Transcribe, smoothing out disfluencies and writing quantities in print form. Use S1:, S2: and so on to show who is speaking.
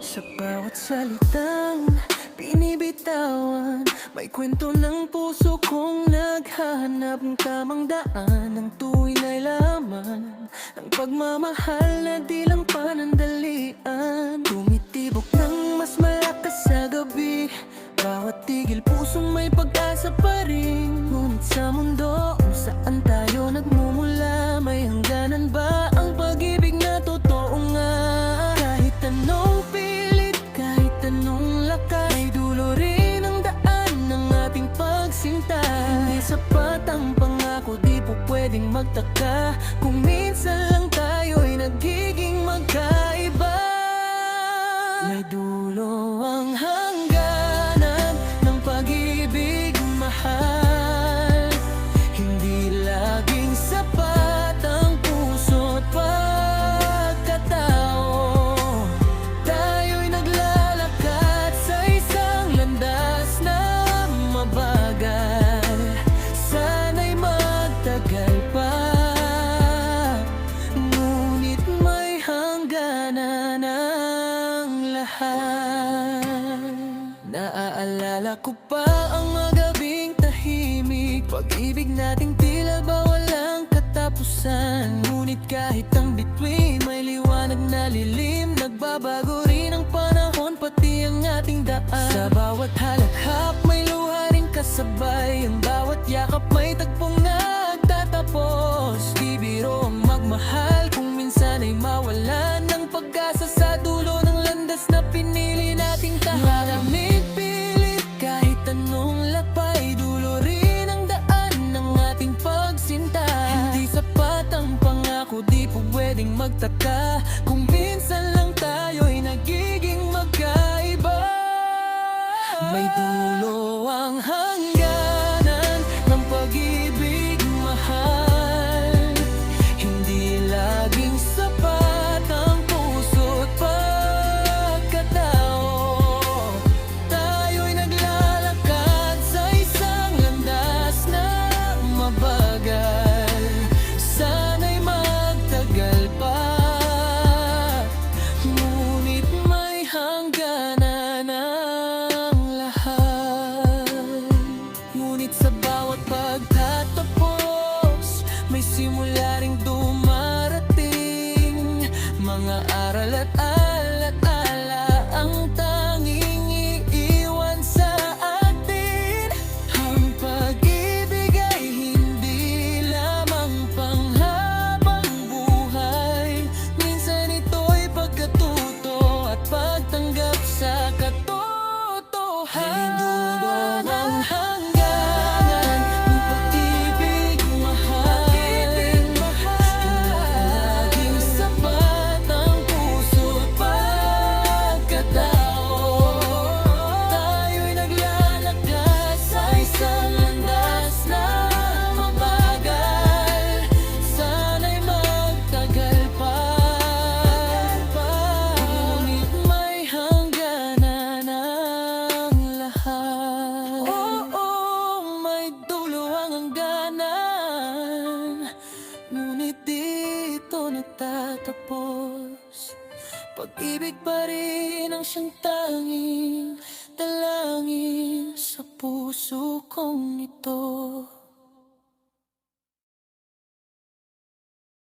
S1: Sa bawat salitang binibitawan, may kwento ng puso kong naghahanap ng tamang daan. Ang tuwin ay laman ng pagmamahal na di lang panandalian. Tumitibok ng mas malakas sa gabi, bawat tigil pusong may pag-asa pa rin. Ngunit sa mundo kung saan tayo nagmumula, may hangganan ba ang pag-ibig na totoo nga? Kahit anong pilit, kahit anong lakas, may dulo rin ang daan ng ating pagsinta. Hindi sapat ang pangako, di po pwedeng magtaka kung minsan lang tayo'y nagiging magkaiba. May dulo ang hangganan ng pag-ibig, mahal. Hindi laging sapat ang puso't pagkatao. Tayo'y naglalakad sa isang landas na mabagal. Sana'y magtagal pa, ngunit may hangganan ang lahat. Naaalala ko pa ang mga gabing tahimik, pag-ibig nating tila ba walang katapusan. Ngunit kahit ang bituin may liwanag na lilim, nagbabago rin ang panahon pati ang ating daan. Sa bawat halakhap may luha rin kasabay, ang bawat yakap may tagpong nagtatapos. Di biro ang magmahal kung minsan ay mawalan ng pag-asa sa dulo ng landas na pinili nating tahakin. Pilit kahit anong lapay, dulo rin ang daan ng ating pagsinta. Hindi sapat ang pangako, di po pwedeng magtaka kung minsan lang tayo'y nagiging magkaiba. May dulo ang hangganan ng pag-ibig, mahal. Hindi laging sapat ang puso't pagkatao. Tayo'y naglalakad sa isang landas na mabagal. Sana'y magtagal pa, ngunit may hangganan ang lahat. Ngunit sa bawat pagtatapos, may simula ring dumarating. Mga aral at alaala ang tanging iiwan sa atin. Ang pag-ibig ay hindi lamang panghabang buhay, minsan ito'y pagkatuto at pagtanggap sa katotohanan. Ang hangganan ng pag-ibig, mahal. Laging sapat ang puso't pagkatao. Tayo'y naglalakad sa isang landas na mabagal. Sana'y magtagal pa, ngunit may hangganan ang lahat. Oo, may dulo ang hangganan, ngunit dito nagtatapos. Pag-ibig pa rin ang siyang tanging dalangin sa puso kong ito.